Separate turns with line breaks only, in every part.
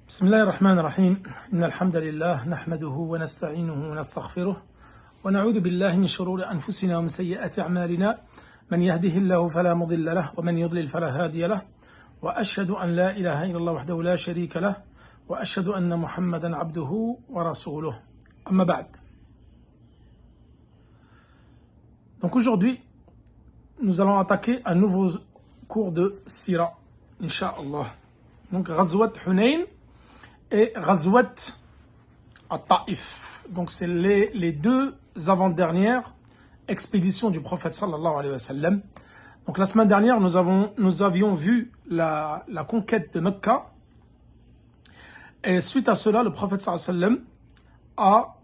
بسم الله الرحمن الرحيم إن الحمد لله نحمده ونستعينه ونستغفره ونعوذ بالله من شرور أنفسنا ومن سيئات أعمالنا من يهده الله فلا مضل له ومن يضلل فلا هادي له وأشهد أن لا إله إلا الله وحده لا شريك له وأشهد أن محمدا عبده ورسوله أما بعد. Donc aujourd'hui, nous allons attaquer un nouveau cours de Sira, Inch'Allah. Donc Ghazwat Hunayn et Ghazwat At-Ta'if. Donc c'est les deux avant-dernières expéditions du prophète sallallahu alayhi wa sallam. Donc la semaine dernière, nous avions vu la conquête de Mecca. Et suite à cela, le prophète sallallahu alayhi wa sallam a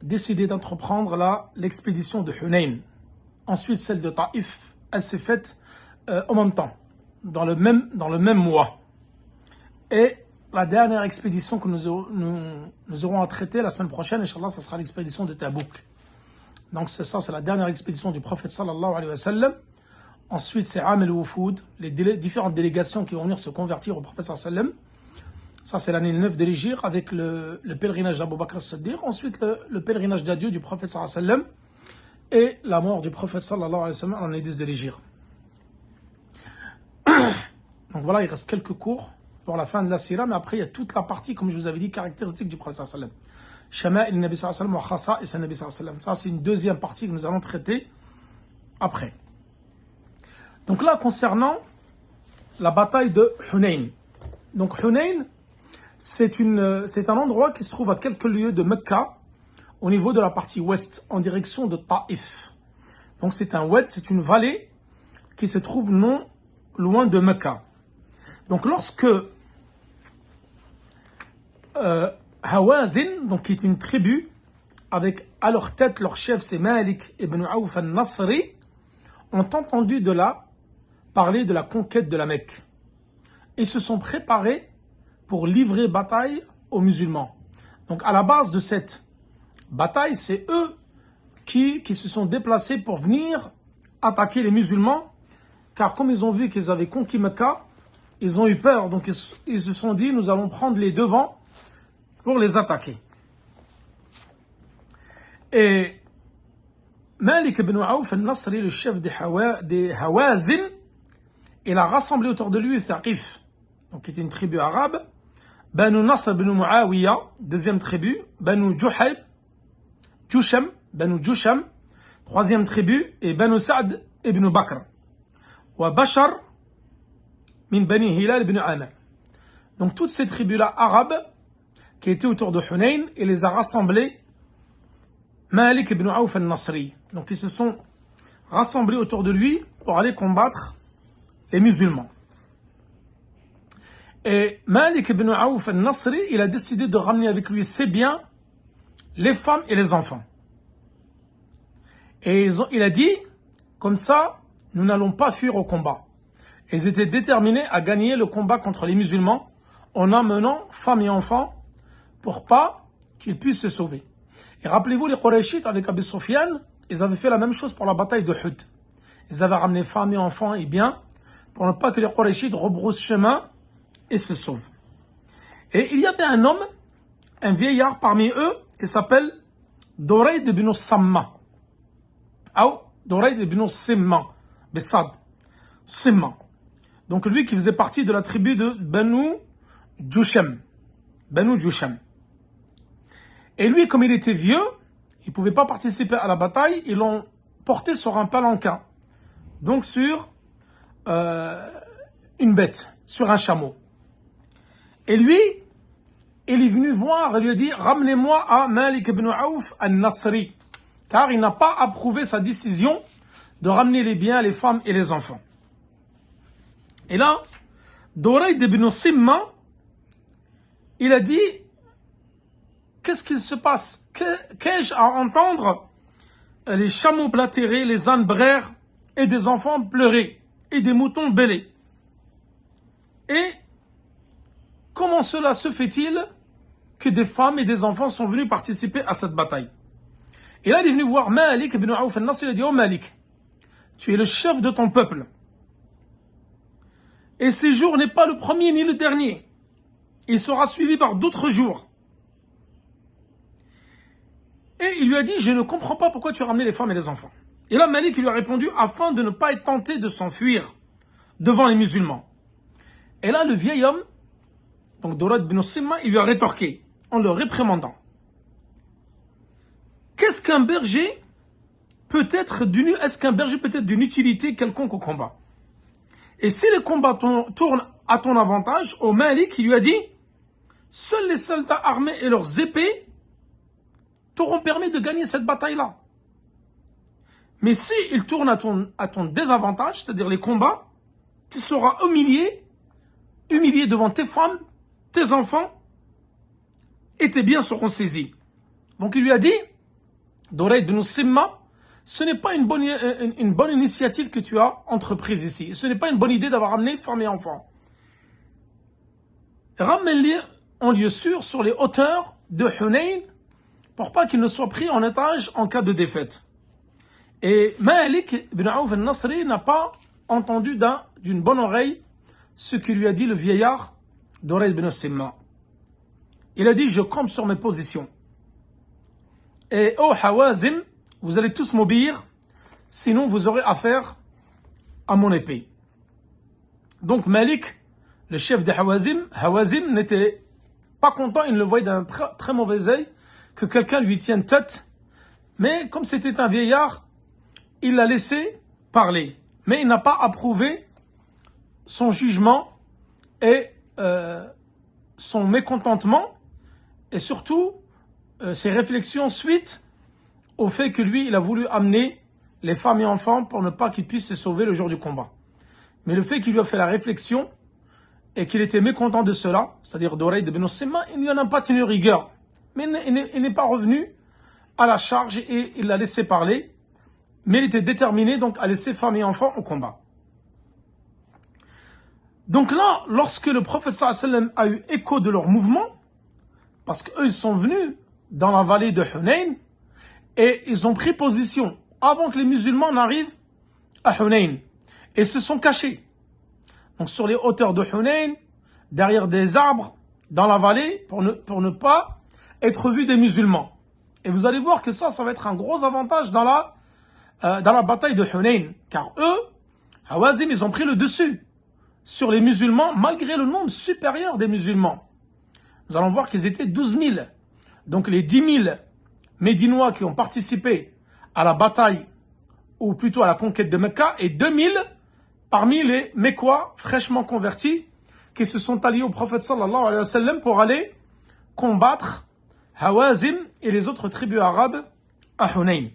décidé d'entreprendre l'expédition de Hunayn. Ensuite, celle de Ta'if, elle s'est faite en même temps, dans le même mois. Et la dernière expédition que nous aurons à traiter la semaine prochaine, Inch'Allah, ce sera l'expédition de Tabouk. Donc c'est la dernière expédition du prophète sallallahu alayhi wa sallam. Ensuite, c'est Am al-Wufud, les différentes délégations qui vont venir se convertir au prophète sallallahu alayhi wa sallam. Ça, c'est l'année 9 de l'Hégire avec le pèlerinage d'Abu Bakr as-Siddiq. Ensuite, le pèlerinage d'adieu du prophète sallallahu alayhi wa sallam. Et la mort du prophète sallallahu alayhi wa sallam en l'année 10 de l'Hégire. Donc voilà, il reste quelques cours pour la fin de la Sira, mais après il y a toute la partie, comme je vous avais dit, caractéristique du prophète sallallahu alayhi wa sallam. Shama'il Nabi sallallahu alayhi wa sallam wa Khasa'is Nabi sallallahu alayhi wa sallam. Ça, c'est une deuxième partie que nous allons traiter après. Donc là, concernant la bataille de Hunayn. Donc Hunayn, c'est un endroit qui se trouve à quelques lieues de Mecca, au niveau de la partie ouest, en direction de Ta'if. Donc c'est un oued, c'est une vallée qui se trouve non loin de Mecca. Donc lorsque Hawazin, donc qui est une tribu, avec à leur tête leur chef c'est Malik ibn Auf al-Nasri, ont entendu de là parler de la conquête de la Mecque. Ils se sont préparés pour livrer bataille aux musulmans. Donc à la base de cette bataille, c'est eux qui se sont déplacés pour venir attaquer les musulmans, car comme ils ont vu qu'ils avaient conquis Mecca, ils ont eu peur, donc ils se sont dit, nous allons prendre les devants pour les attaquer. Et Malik ibn Auf al-Nasri, le chef des Hawazin, il a rassemblé autour de lui Thaqif, donc qui était une tribu arabe, Banu Nasr ibn Muawiyah, deuxième tribu, Banu Banu Jusham, troisième tribu, et Banu Sa'd ibn Bakr, wa Bashar min Bani Hilal ibn Amr. Donc toutes ces tribus-là arabes qui étaient autour de Hunayn, il les a rassemblés Malik ibn Auf al-Nasri. Donc ils se sont rassemblés autour de lui pour aller combattre les musulmans. Et Malik ibn Auf al-Nasri, il a décidé de ramener avec lui ses biens, les femmes et les enfants. Et il a dit, comme ça, nous n'allons pas fuir au combat. Et ils étaient déterminés à gagner le combat contre les musulmans en amenant femmes et enfants pour pas qu'ils puissent se sauver. Et rappelez-vous, les Qurayshites avec Abu Sufyan, ils avaient fait la même chose pour la bataille de Hud. Ils avaient ramené femmes et enfants et biens pour ne pas que les Qurayshites rebroussent chemin et se sauvent. Et il y avait un homme, un vieillard parmi eux, qui s'appelle Durayd ibn Samma. Ou Durayd ibn Simma. Bessad. Simma. Donc lui qui faisait partie de la tribu de Banu Jusham. Banu Jusham. Et lui, comme il était vieux, il ne pouvait pas participer à la bataille, ils l'ont porté sur un palanquin. Donc sur une bête, sur un chameau. Et lui, il est venu voir et lui a dit, ramenez-moi à Malik ibn Auf al-Nasri. Car il n'a pas approuvé sa décision de ramener les biens, les femmes et les enfants. Et là, Durayd ibn Simma, il a dit, qu'est-ce qu'il se passe? Qu'ai-je à entendre les chameaux blatérés, les ânes brères et des enfants pleurer et des moutons bêler? Et comment cela se fait-il que des femmes et des enfants sont venus participer à cette bataille? Et là, il est venu voir Malik ibn Auf al-Nasri, il a dit, oh Malik, tu es le chef de ton peuple. Et ce jour n'est pas le premier ni le dernier. il sera suivi par d'autres jours. Et il lui a dit, je ne comprends pas pourquoi tu as ramené les femmes et les enfants. Et là, Malik lui a répondu, afin de ne pas être tenté de s'enfuir devant les musulmans. Et là, le vieil homme, donc Dawrad bin Simma, il lui a rétorqué, en le réprimandant. Est-ce qu'un berger peut être d'une utilité quelconque au combat? Et si le combat tourne à ton avantage, au Malik, il lui a dit, seuls les soldats armés et leurs épées t'auront permis de gagner cette bataille-là. Mais si il tourne à ton désavantage, c'est-à-dire les combats, tu seras humilié devant tes femmes, tes enfants, et tes biens seront saisis. Donc il lui a dit, Dawrad bin Simma, ce n'est pas une bonne initiative que tu as entreprise ici. Ce n'est pas une bonne idée d'avoir amené femmes et enfants. Ramène-les en lieu sûr sur les hauteurs de Hunayn pour pas qu'ils ne soient pris en otage en cas de défaite. Et Malik ibn Auf al-Nasri n'a pas entendu d'une bonne oreille ce que lui a dit le vieillard Dawrad bin Simma. Il a dit, je campe sur mes positions. Et ô Hawazim, vous allez tous m'obéir, sinon vous aurez affaire à mon épée. Donc Malik, le chef des Hawazim n'était pas content, il le voyait d'un très mauvais œil, que quelqu'un lui tienne tête. Mais comme c'était un vieillard, il l'a laissé parler. Mais il n'a pas approuvé son jugement et son mécontentement, et surtout ses réflexions suite au fait que lui, il a voulu amener les femmes et enfants pour ne pas qu'ils puissent se sauver le jour du combat. Mais le fait qu'il lui a fait la réflexion et qu'il était mécontent de cela, c'est-à-dire Dawrad bin Simma, il n'y en a pas tenu rigueur. Mais il n'est pas revenu à la charge et il l'a laissé parler. Mais il était déterminé donc à laisser femmes et enfants au combat. Donc là, lorsque le prophète sallallahu alayhi wa sallam a eu écho de leur mouvement, parce qu'eux ils sont venus dans la vallée de Hunayn et ils ont pris position avant que les musulmans n'arrivent à Hunayn et se sont cachés. Donc sur les hauteurs de Hunayn, derrière des arbres, dans la vallée, pour ne pas être vus des musulmans. Et vous allez voir que ça va être un gros avantage dans la bataille de Hunayn. Car eux, Hawazim, ils ont pris le dessus sur les musulmans, malgré le nombre supérieur des musulmans. Nous allons voir qu'ils étaient 12 000. Donc les 10 000 Médinois qui ont participé à la bataille, ou plutôt à la conquête de Mecca, et 2 000 parmi les Mécois fraîchement convertis, qui se sont alliés au prophète sallallahu alayhi wa sallam pour aller combattre Hawazim et les autres tribus arabes à Hunayn.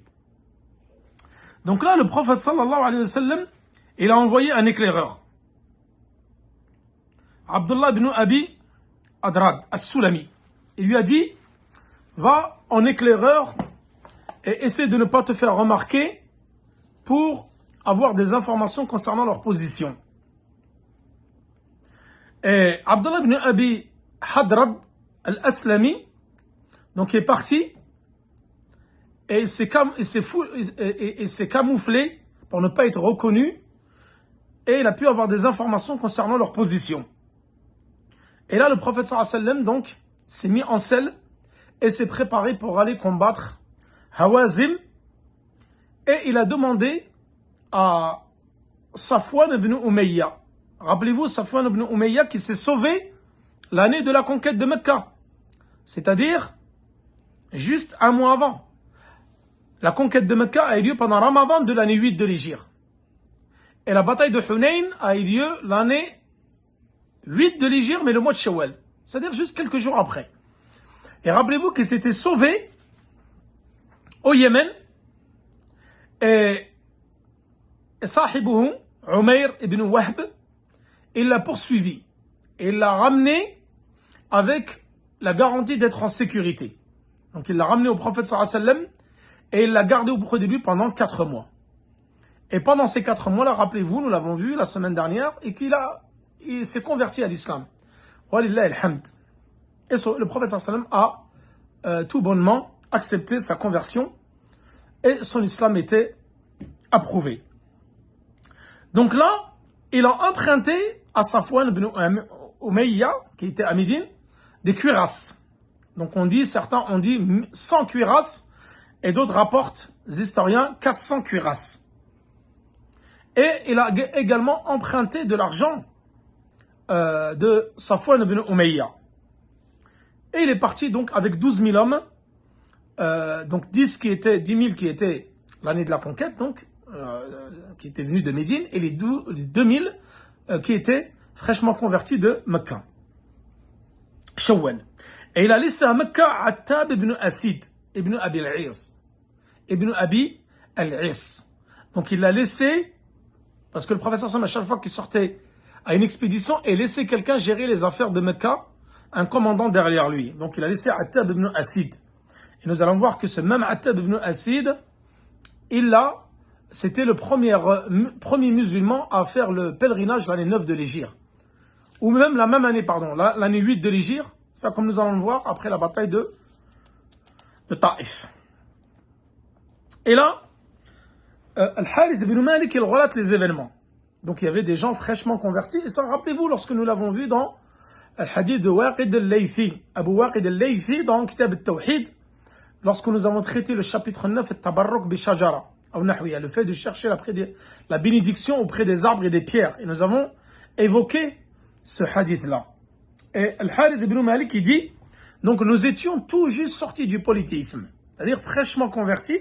Donc là, le prophète sallallahu alayhi wa sallam, il a envoyé un éclaireur. Abdullah ibn Abi Adrad, as-Sulami. Il lui a dit, va en éclaireur et essaie de ne pas te faire remarquer pour avoir des informations concernant leur position. Et Abdullah ibn Abi Hadrad al-Aslami, donc est parti et il s'est camouflé pour ne pas être reconnu et il a pu avoir des informations concernant leur position. Et là, le prophète sallallahu alayhi wa sallam, donc, s'est mis en selle et s'est préparé pour aller combattre Hawazim. Et il a demandé à Safwan ibn Umayya. Rappelez-vous, Safwan ibn Umayya qui s'est sauvé l'année de la conquête de Mecca. C'est-à-dire, juste un mois avant. La conquête de Mecca a eu lieu pendant Ramadan de l'année 8 de l'Hégire. Et la bataille de Hunayn a eu lieu l'année 8 de l'Hégire, mais le mois de Shawwal. C'est-à-dire juste quelques jours après. Et rappelez-vous qu'il s'était sauvé au Yémen. Et Sahibuhu, Umayr ibn Wahb, il l'a poursuivi. Et il l'a ramené avec la garantie d'être en sécurité. Donc il l'a ramené au prophète sallallahu alayhi wa sallam et il l'a gardé auprès de lui pendant 4 mois. Et pendant ces 4 mois-là, rappelez-vous, nous l'avons vu la semaine dernière, et il s'est converti à l'islam. Walillahi alhamd. Et le prophète sallallahu alayhi wa sallam a tout bonnement accepté sa conversion et son islam était approuvé. Donc là, il a emprunté à Safwan ibn Umayya, qui était à Médine, des cuirasses. Donc certains ont dit 100 cuirasses, et d'autres rapportent, les historiens, 400 cuirasses. Et il a également emprunté de l'argent de Safwan ibn Umayya. Et il est parti donc avec 12 000 hommes, donc 10 000 qui étaient l'année de la conquête, donc qui étaient venus de Médine, et les 2 000 qui étaient fraîchement convertis de Mecca. Shawwal. Et il a laissé à Mecca Attab ibn Asid, ibn Abi al-Is. Ibn Abi al-Is. Donc il l'a laissé, parce que le professeur Sam, à chaque fois qu'il sortait à une expédition, il laissait quelqu'un gérer les affaires de Mecca, un commandant derrière lui. Donc il a laissé Attab ibn Asid. Et nous allons voir que ce même Attab ibn Asid, c'était le premier musulman à faire le pèlerinage l'année 9 de l'Hégire. Ou même la même année, l'année 8 de l'Hégire, ça comme nous allons le voir après la bataille de Taïf. Et là, Al-Harith ibn Malik, il relate les événements. Donc il y avait des gens fraîchement convertis, et ça, rappelez-vous, lorsque nous l'avons vu dans le hadith de Waqid al-Laythi, Abu Waqid al-Laythi, dans le Kitab al-Tawhid, lorsque nous avons traité le chapitre 9, Tabarruk bi Shajara, le fait de chercher la bénédiction auprès des arbres et des pierres. Et nous avons évoqué ce hadith-là. Et Al-Harith ibn Malik, il dit, donc nous étions tout juste sortis du polythéisme, c'est-à-dire fraîchement convertis,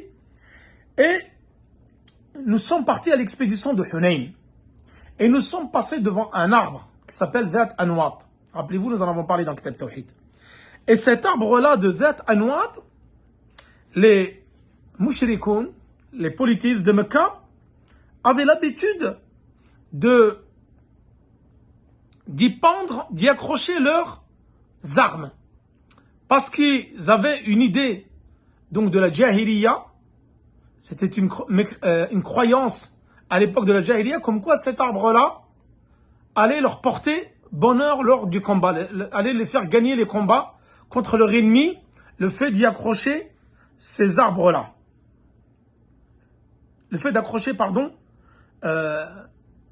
et nous sommes partis à l'expédition de Hunayn. Et nous sommes passés devant un arbre qui s'appelle Dhat Anwat. Rappelez-vous, nous en avons parlé dans Kitab Tawhid. Et cet arbre-là de Dhat Anwat, les mushrikoun, les polythéistes de Mecca, avaient l'habitude d'y accrocher leurs armes. Parce qu'ils avaient une idée donc de la Jahiliya. C'était une croyance à l'époque de la Jahiliya, comme quoi cet arbre-là allait leur porter bonheur lors du combat, allait les faire gagner les combats contre leur ennemi, le fait d'y accrocher ces arbres-là. Le fait d'accrocher,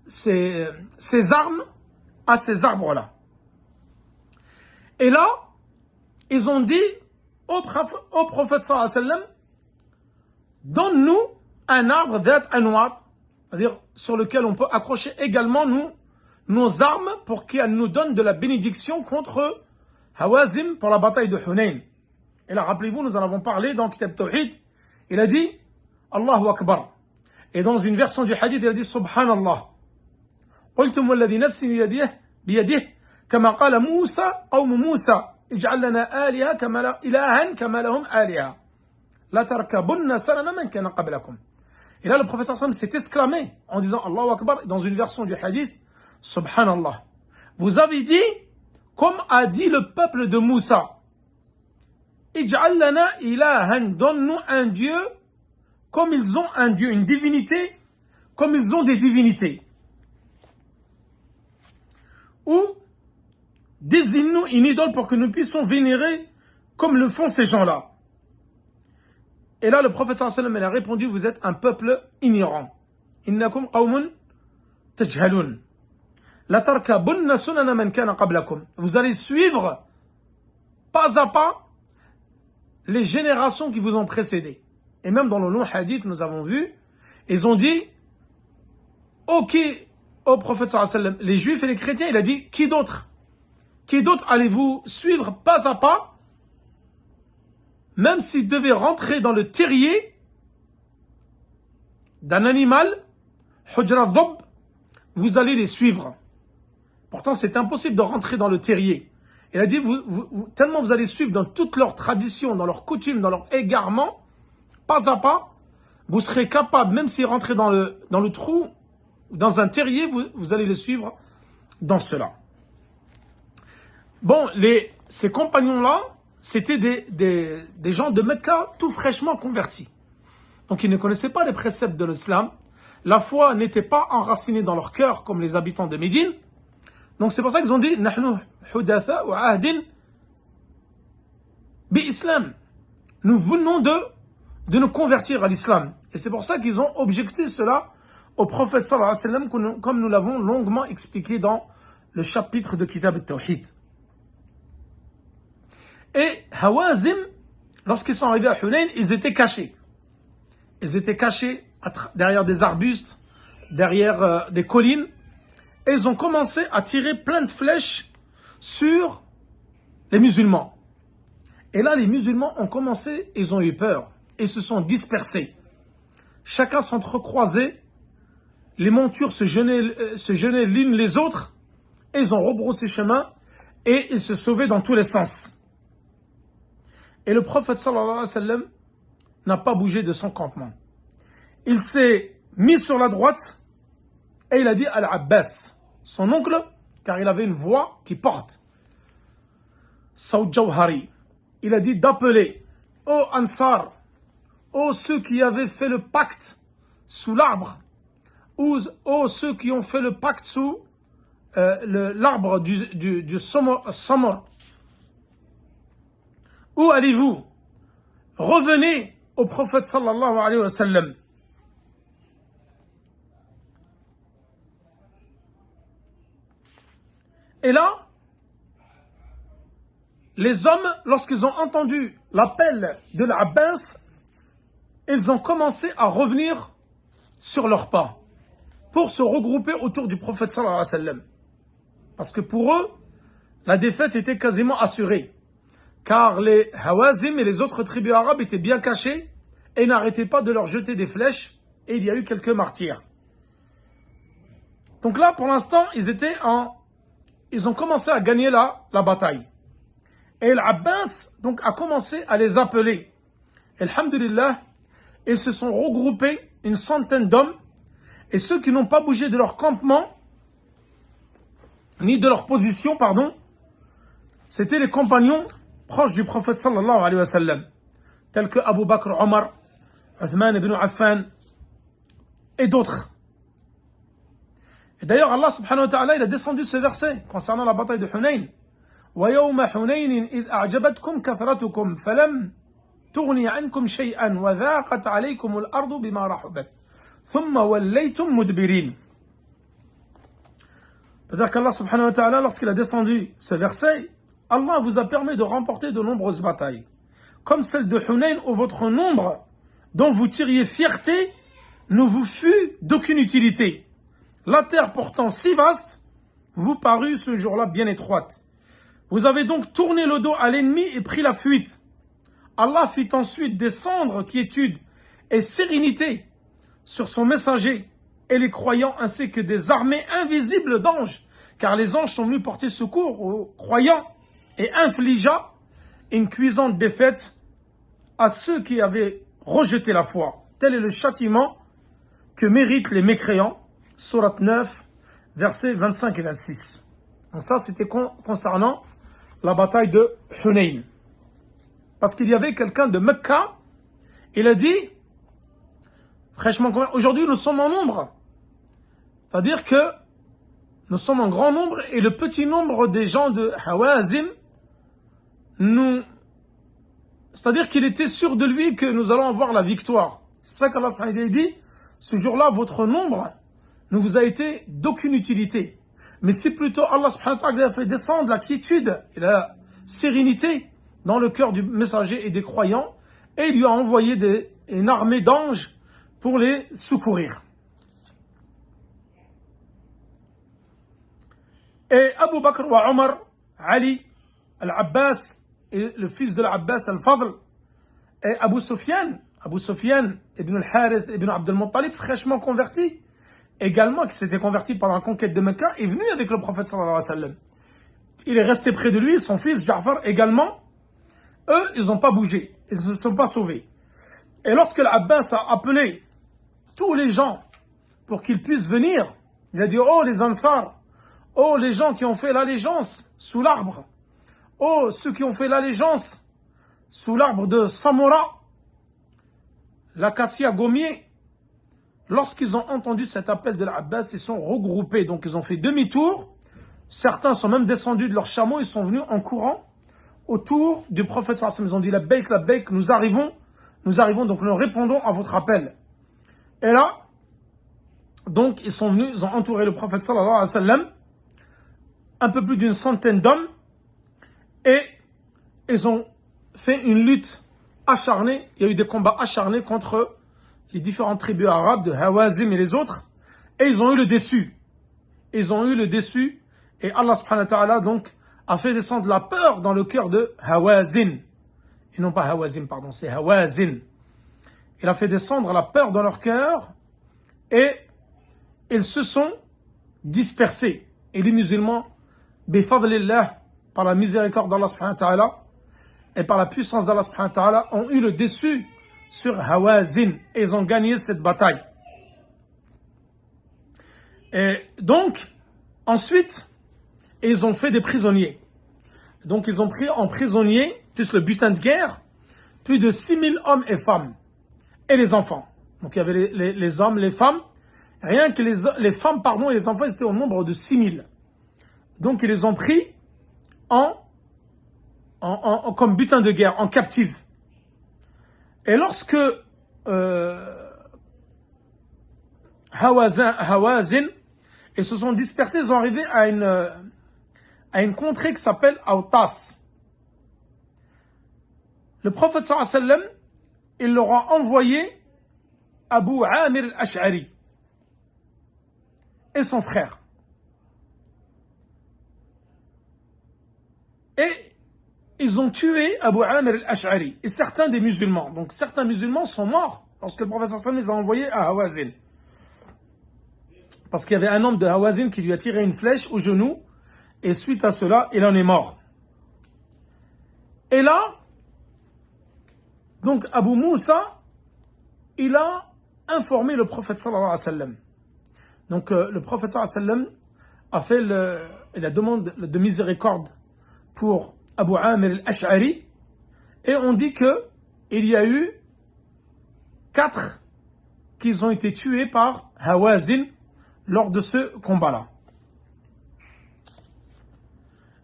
ces armes à ces arbres-là. Et là, ils ont dit au prophète sallallahu alayhi wa sallam, donne-nous un arbre Dhat Anwat, c'est-à-dire sur lequel on peut accrocher également nos armes pour qu'elles nous donnent de la bénédiction contre Hawazim pour la bataille de Hunayn. Et là, rappelez-vous, nous en avons parlé dans Kitab Tawhid. Il a dit Allahu Akbar. Et dans une version du hadith, il a dit Subhanallah. قلتم والذي نفسي بيده كما قال موسى قوم موسى اجعل لنا إلها كما لهم آلهة لا تركبن سنن من كان قبلكم. Et là, le professeur Sam s'est exclamé en disant Allahu Akbar, dans une version du hadith, Subhanallah. Vous avez dit, comme a dit le peuple de Moussa, Ij'al lana ilahan, donne-nous un Dieu, comme ils ont un Dieu, une divinité, comme ils ont des divinités. Ou désigne-nous une idole pour que nous puissions vénérer comme le font ces gens-là. Et là, le prophète sallallahu alayhi wa sallam a répondu, vous êtes un peuple ignorant. Innakum qawmun tajhalun. La tarkabunna sunana man kana qablakum. Vous allez suivre pas à pas les générations qui vous ont précédé. Et même dans le long hadith, nous avons vu, ils ont dit, ok, au prophète sallallahu alayhi wa sallam, les juifs et les chrétiens, il a dit, qui d'autre allez-vous suivre pas à pas, même s'ils devaient rentrer dans le terrier d'un animal, hujra dhab, vous allez les suivre. Pourtant, c'est impossible de rentrer dans le terrier. Il a dit, tellement vous allez suivre dans toutes leurs traditions, dans leurs coutumes, dans leurs égarements, pas à pas, vous serez capable, même s'ils rentraient dans le trou, dans un terrier, vous allez les suivre dans cela. Bon, ces compagnons-là, c'était des gens de Mecca tout fraîchement convertis. Donc ils ne connaissaient pas les préceptes de l'islam. La foi n'était pas enracinée dans leur cœur comme les habitants de Médine. Donc c'est pour ça qu'ils ont dit Nahnu hudatha wa ahdin bi islam. Nous venons de nous convertir à l'islam. Et c'est pour ça qu'ils ont objecté cela au prophète sallallahu alayhi wa sallam, comme nous l'avons longuement expliqué dans le chapitre de Kitab al-Tawhid. Et Hawazim, lorsqu'ils sont arrivés à Hunayn, ils étaient cachés. Ils étaient cachés derrière des arbustes, derrière des collines. Et ils ont commencé à tirer plein de flèches sur les musulmans. Et là, les musulmans ont commencé, ils ont eu peur. Et se sont dispersés. Chacun s'entrecroisait. Les montures se gênaient l'une les autres. Et ils ont rebroussé chemin. Et ils se sauvaient dans tous les sens. Et le prophète sallallahu alayhi wa sallam n'a pas bougé de son campement. Il s'est mis sur la droite et il a dit à Al-Abbas, son oncle, car il avait une voix qui porte. Saoud Jawhari, il a dit d'appeler ô Ansar, ô ceux qui avaient fait le pacte sous l'arbre, ô ceux qui ont fait le pacte sous l'arbre du Samar. Où allez-vous? Revenez au prophète sallallahu alayhi wa sallam. Et là, les hommes, lorsqu'ils ont entendu l'appel de l'Abbas, ils ont commencé à revenir sur leurs pas pour se regrouper autour du prophète sallallahu alayhi wa sallam. Parce que pour eux, la défaite était quasiment assurée. Car les Hawazim et les autres tribus arabes étaient bien cachés et n'arrêtaient pas de leur jeter des flèches et il y a eu quelques martyrs. Donc là, pour l'instant, ils ont commencé à gagner la bataille. Et l'Abbas donc a commencé à les appeler. Et alhamdulillah, ils se sont regroupés, une centaine d'hommes, et ceux qui n'ont pas bougé de leur campement, ni de leur position, c'était les compagnons proches du prophète sallallahu alayhi wa sallam, tels que Abu Bakr, Omar, Uthman ibn Affan, et d'autres. Et d'ailleurs, Allah subhanahu wa ta'ala, il a descendu ce verset concernant la bataille de Hunayn. وَيَوْمَ حُنَيْنٍ إِذْ أَعْجَبَتْكُمْ كَثْرَتُكُمْ فَلَمْ تُغْنِ عَنْكُمْ شَيْئًا وَذَاقَتْ عَلَيْكُمُ الْأَرْضُ بِمَا رَحُبَتْ ثُمَّ وَلَّيْتُمْ مُدْبِرِينَ. C'est-à-dire qu'Allah subhanahu wa ta'ala, lorsqu'il a descendu ce verset, Allah vous a permis de remporter de nombreuses batailles, comme celle de Hunayn où votre nombre dont vous tiriez fierté ne vous fut d'aucune utilité. La terre pourtant si vaste vous parut ce jour-là bien étroite. Vous avez donc tourné le dos à l'ennemi et pris la fuite. Allah fit ensuite descendre quiétude et sérénité sur son messager et les croyants ainsi que des armées invisibles d'anges, car les anges sont venus porter secours aux croyants et infligea une cuisante défaite à ceux qui avaient rejeté la foi. Tel est le châtiment que méritent les mécréants. Sourate 9, versets 25 et 26. Donc ça, c'était concernant la bataille de Hunayn. Parce qu'il y avait quelqu'un de Mecca, il a dit, fraîchement, aujourd'hui nous sommes en nombre. C'est-à-dire que nous sommes en grand nombre et le petit nombre des gens de Hawazim, c'est-à-dire qu'il était sûr de lui que nous allons avoir la victoire. C'est pour ça qu'Allah subhanahu wa ta'ala dit, ce jour-là, votre nombre ne vous a été d'aucune utilité. Mais c'est plutôt Allah subhanahu wa ta'ala qui a fait descendre la quiétude et la sérénité dans le cœur du messager et des croyants, et il lui a envoyé une armée d'anges pour les secourir. Et Abu Bakr wa Omar, Ali, Al-Abbas, et le fils de l'Abbas Al-Fadl, et Abu Sufyan ibn al-Harith ibn Abd al-Muttalib, fraîchement converti, également qui s'était converti pendant la conquête de Mecca, est venu avec le prophète sallallahu alayhi wa sallam. Il est resté près de lui, son fils Ja'far également. Eux, ils n'ont pas bougé, ils ne se sont pas sauvés. Et lorsque l'Abbas a appelé tous les gens pour qu'ils puissent venir, il a dit, oh les Ansar, oh les gens qui ont fait l'allégeance sous l'arbre, oh ceux qui ont fait l'allégeance sous l'arbre de Samora, l'acacia gommier. Lorsqu'ils ont entendu cet appel de l'Abbas, ils sont regroupés, donc ils ont fait demi-tour. Certains sont même descendus de leurs chameaux, ils sont venus en courant autour du prophète sallallahu alayhi wa sallam. Ils ont dit la baik, nous arrivons, donc nous répondons à votre appel. Et là, donc ils sont venus, ils ont entouré le prophète sallallahu alayhi wa sallam, un peu plus d'une centaine d'hommes, et ils ont fait une lutte acharnée, il y a eu des combats acharnés contre les différentes tribus arabes de Hawazim et les autres, et ils ont eu le déçu. Ils ont eu le déçu, et Allah subhanahu wa ta'ala donc a fait descendre la peur dans le cœur de Hawazin. Et non pas Hawazim, pardon, c'est Hawazin. Il a fait descendre la peur dans leur cœur, et ils se sont dispersés. Et les musulmans, bifadlillah, par la miséricorde d'Allah subhanahu wa ta'ala, et par la puissance d'Allah subhanahu wa ta'ala, ont eu le déçu sur Hawazin, et ils ont gagné cette bataille. Et donc, ensuite, ils ont fait des prisonniers. Donc, ils ont pris en prisonnier, plus le butin de guerre, plus de 6000 hommes et femmes, et les enfants. Donc, il y avait les hommes, les femmes. Rien que les femmes, pardon, et les enfants, ils étaient au nombre de 6000. Donc, ils les ont pris comme butin de guerre, en captive. Et lorsque Hawazin, ils se sont dispersés, ils sont arrivés à une contrée qui s'appelle Autas. Le prophète sallallahu alayhi wa sallam, il leur a envoyé Abu Amir al-Ash'ari et son frère. Et ils ont tué Abu Amir al-Ash'ari et certains des musulmans. Donc certains musulmans sont morts lorsque le prophète sallallahu alayhi wa sallam les a envoyés à Hawazin. Parce qu'il y avait un homme de Hawazin qui lui a tiré une flèche au genou, et suite à cela, il en est mort. Et là, donc Abu Moussa, il a informé le prophète sallallahu alayhi wa sallam. Donc le prophète sallallahu alayhi wa sallam a fait la demande de miséricorde pour Abu Amir al-Ash'ari, et on dit que il y a eu 4 qui ont été tués par Hawazin lors de ce combat-là.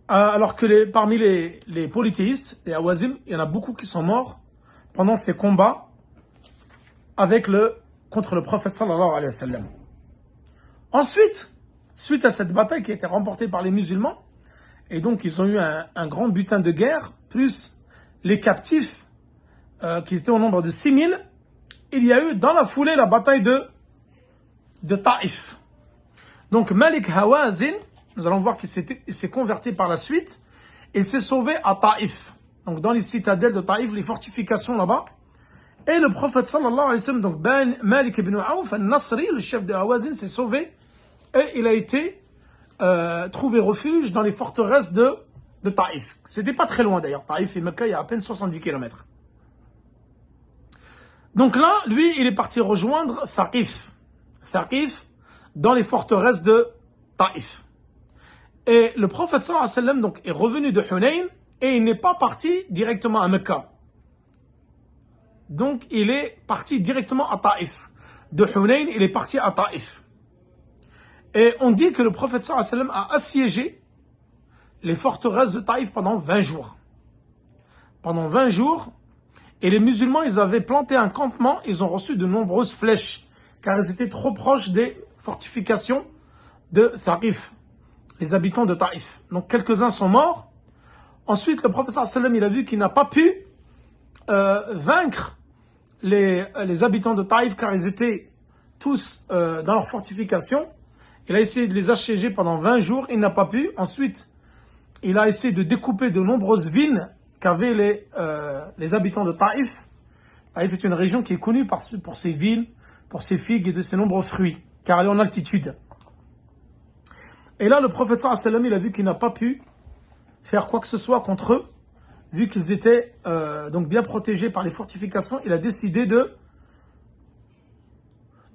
Alors que parmi les polythéistes, les Hawazim, il y en a beaucoup qui sont morts pendant ces combats contre le prophète sallallahu alayhi wa sallam. Ensuite, suite à cette bataille qui a été remportée par les musulmans, et donc ils ont eu un grand butin de guerre, plus les captifs qui étaient au nombre de 6000, il y a eu dans la foulée la bataille de Taïf. Donc Malik Hawazin, nous allons voir qu'il s'est converti par la suite et s'est sauvé à Taïf. Donc dans les citadelles de Taïf, les fortifications là-bas. Et le prophète sallallahu alayhi wa sallam, donc Malik ibn Auf al-Nasri, le chef de Hawazin, s'est sauvé et il a été trouvé refuge dans les forteresses de Taïf. C'était pas très loin d'ailleurs. Taïf et Mecca, il y a à peine 70 km. Donc là, lui, il est parti rejoindre Thaqif. Thaqif, dans les forteresses de Taïf. Et le prophète sallallahu alayhi wa sallam donc, est revenu de Hunayn et il n'est pas parti directement à Mecca. Donc il est parti directement à Taïf. De Hunayn, il est parti à Taïf. Et on dit que le prophète sallallahu alayhi wa sallam a assiégé les forteresses de Taïf pendant 20 jours. Pendant 20 jours, et les musulmans, ils avaient planté un campement, ils ont reçu de nombreuses flèches, car ils étaient trop proches des fortifications de Thaqif, les habitants de Taïf. Donc quelques-uns sont morts. Ensuite, le prophète sallallahu alayhi wa sallam, il a vu qu'il n'a pas pu vaincre les habitants de Taïf, car ils étaient tous dans leur fortification. Il a essayé de les assiéger pendant 20 jours, il n'a pas pu. Ensuite, il a essayé de découper de nombreuses vignes qu'avaient les habitants de Taïf. Taïf est une région qui est connue pour ses vignes, pour ses figues et de ses nombreux fruits, car elle est en altitude. Et là, le prophète sallallahu alayhi wa sallam, il a vu qu'il n'a pas pu faire quoi que ce soit contre eux, vu qu'ils étaient donc bien protégés par les fortifications. Il a décidé de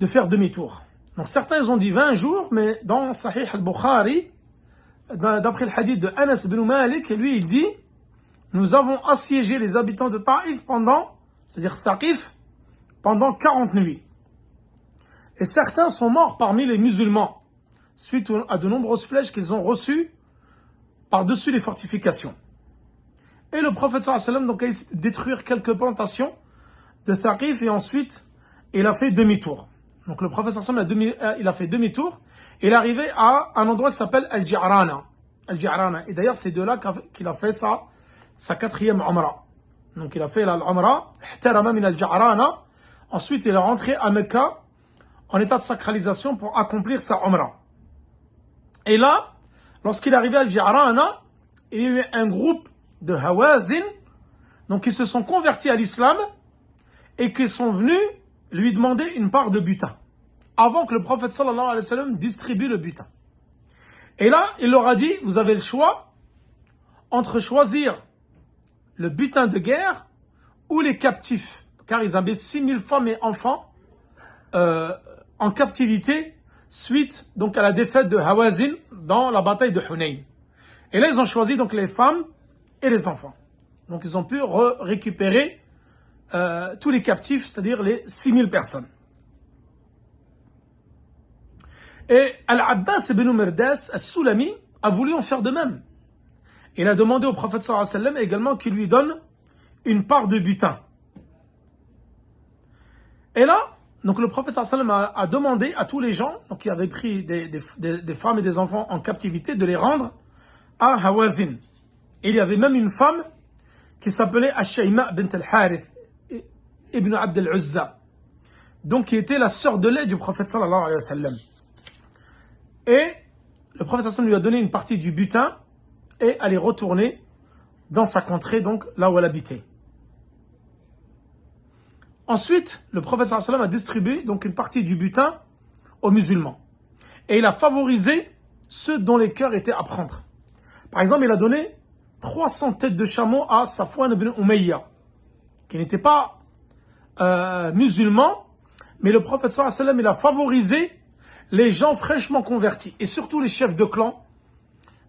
faire demi-tour. Donc certains ils ont dit 20 jours, mais dans Sahih al-Bukhari, d'après le hadith de Anas ibn Malik, lui il dit: nous avons assiégé les habitants de Taïf c'est-à-dire Thaqif, pendant 40 nuits. Et certains sont morts parmi les musulmans, suite à de nombreuses flèches qu'ils ont reçues par-dessus les fortifications. Et le prophète sallallahu alayhi wa sallam donc, a essayé de détruire quelques plantations de Thaqif, et ensuite il a fait demi-tour. Donc le prophète sallallahu alayhi wa sallam il a fait demi-tour, et il est arrivé à un endroit qui s'appelle Al-Ji'rana. Al-Ji'rana. Et d'ailleurs c'est de là qu'il a fait sa 4e Umrah. Donc il a fait la Umrah, ihtarama min al-Ja'rana. Ensuite, il est rentré à Mecca en état de sacralisation pour accomplir sa Umrah. Et là, lorsqu'il est arrivé à Al-Ja'rana, il y a eu un groupe de Hawazin, donc qui se sont convertis à l'islam et qui sont venus lui demander une part de butin, avant que le prophète sallallahu alayhi wa sallam distribue le butin. Et là, il leur a dit, vous avez le choix entre choisir le butin de guerre ou les captifs, car ils avaient 6000 femmes et enfants en captivité suite donc à la défaite de Hawazin dans la bataille de Hunayn. Et là, ils ont choisi donc les femmes et les enfants. Donc, ils ont pu récupérer tous les captifs, c'est-à-dire les 6000 personnes. Et Al-Abbas ibn Mirdas al-Sulami a voulu en faire de même. Il a demandé au prophète sallallahu alayhi wa sallam également qu'il lui donne une part de butin. Et là, donc le prophète sallallahu alayhi wa sallam a demandé à tous les gens donc, qui avaient pris des femmes et des enfants en captivité de les rendre à Hawazin. Et il y avait même une femme qui s'appelait Ash-Shayma bint al-Harith ibn Abd al-Uzza, donc qui était la sœur de lait du prophète sallallahu alayhi wa sallam. Et le prophète sallallahu alayhi wa sallam lui a donné une partie du butin et elle est retournée dans sa contrée, donc là où elle habitait. Ensuite, le prophète sallallahu alayhi wa sallam a distribué donc une partie du butin aux musulmans. Et il a favorisé ceux dont les cœurs étaient à prendre. Par exemple, il a donné 300 têtes de chameau à Safwan ibn Umayya, qui n'était pas musulman, mais le prophète sallallahu alayhi wa sallam, il a favorisé les gens fraîchement convertis, et surtout les chefs de clan,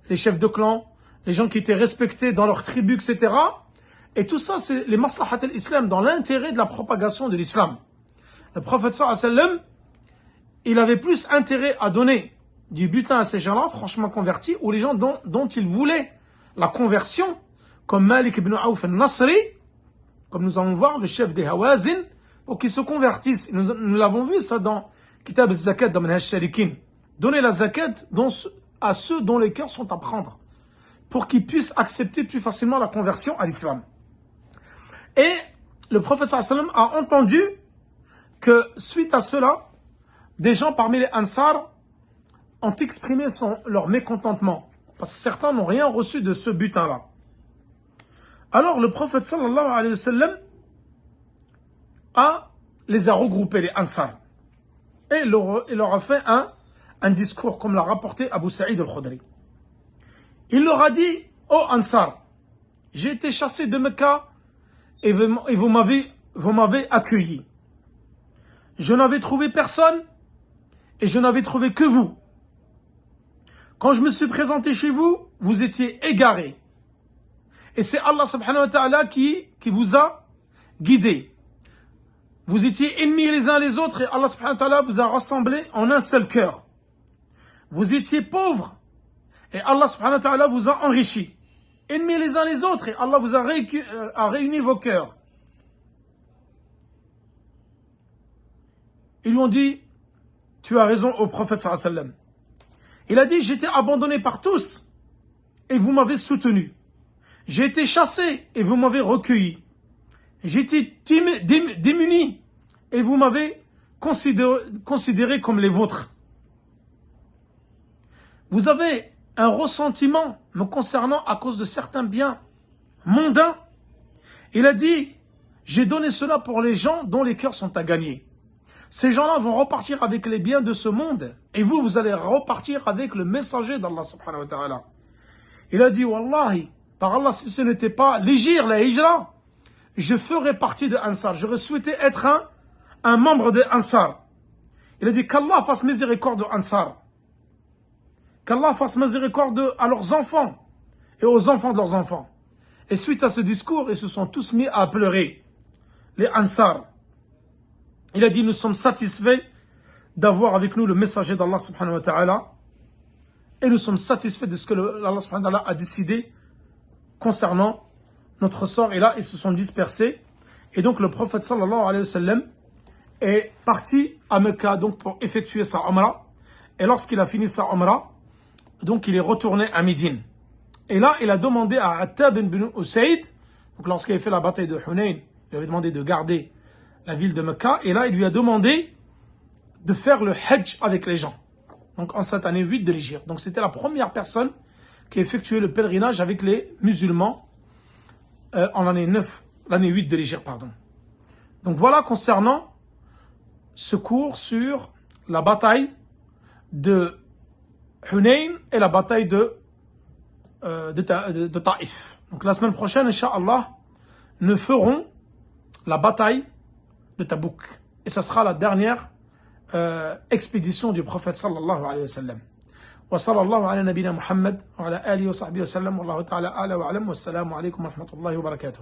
les gens qui étaient respectés dans leur tribu, etc. Et tout ça, c'est les maslahat al-islam, dans l'intérêt de la propagation de l'islam. Le prophète sallallahu alayhi wa sallam, il avait plus intérêt à donner du butin à ces gens-là, franchement convertis, ou les gens dont il voulait la conversion, comme Malik ibn Auf al-Nasri, comme nous allons voir, le chef des Hawazin, pour qu'ils se convertissent. Nous l'avons vu ça dans Kitab al-Zakat, dans Manhaj Shalikin. Donner la zakat à ceux dont les cœurs sont à prendre, pour qu'ils puissent accepter plus facilement la conversion à l'islam. Et le prophète sallallahu alayhi wa sallam a entendu que suite à cela, des gens parmi les Ansar ont exprimé leur mécontentement, parce que certains n'ont rien reçu de ce butin-là. Alors le prophète sallallahu alayhi wa sallam les a regroupés, les Ansar, et il leur a fait un discours, comme l'a rapporté Abu Sa'id al-Khudri. Il leur a dit, ô Ansar, j'ai été chassé de Mecca et vous m'avez accueilli. Je n'avais trouvé personne et je n'avais trouvé que vous. Quand je me suis présenté chez vous, vous étiez égarés. Et c'est Allah subhanahu wa ta'ala qui vous a guidés. Vous étiez ennemis les uns les autres et Allah subhanahu wa ta'ala vous a rassemblés en un seul cœur. Vous étiez pauvres et Allah subhanahu wa ta'ala vous a enrichis. Ennemis les uns les autres et Allah vous a réuni vos cœurs. Ils lui ont dit, tu as raison au prophète sallallahu alayhi wa sallam. Il a dit, j'étais abandonné par tous et vous m'avez soutenu. J'ai été chassé et vous m'avez recueilli. J'ai été démuni et vous m'avez considéré comme les vôtres. Vous avez un ressentiment me concernant à cause de certains biens mondains. Il a dit, j'ai donné cela pour les gens dont les cœurs sont à gagner. Ces gens-là vont repartir avec les biens de ce monde et vous allez repartir avec le messager d'Allah subhanahu wa ta'ala. Il a dit, Wallahi, par Allah, si ce n'était pas l'hijr, la hijra, je ferais partie de Ansar. J'aurais souhaité être un membre de Ansar. Il a dit qu'Allah fasse miséricorde aux Ansar. Qu'Allah fasse miséricorde à leurs enfants et aux enfants de leurs enfants. Et suite à ce discours, ils se sont tous mis à pleurer. Les Ansar. Il a dit, nous sommes satisfaits d'avoir avec nous le messager d'Allah subhanahu wa ta'ala. Et nous sommes satisfaits de ce que Allah subhanahu wa ta'ala a décidé concernant notre sort. Et là, ils se sont dispersés. Et donc, le prophète sallallahu alayhi wa sallam est parti à Mecca donc, pour effectuer sa umrah. Et lorsqu'il a fini sa umrah, donc il est retourné à Médine. Et là, il a demandé à Attab ibn Usayd, donc lorsqu'il avait fait la bataille de Hunayn, il lui avait demandé de garder la ville de Mecca, et là, il lui a demandé de faire le Hajj avec les gens. Donc en cette année 8 de l'Hégire. Donc c'était la première personne qui a effectué le pèlerinage avec les musulmans en l'année 9, l'année 8 de l'Hégire, pardon. Donc voilà concernant ce cours sur la bataille de Hunayn et la bataille de Taïf. Donc la semaine prochaine, Inch'Allah, nous ferons la bataille de Tabouk. Et ça sera la dernière expédition du prophète sallallahu alayhi wa sallam. Wa sallallahu ala nabina Muhammad wa ala alihi wa sahbihi wa sallam. Wallahu ta'ala ala wa alam. Wassalamu alaykum wa rahmatullahi wa barakatuh.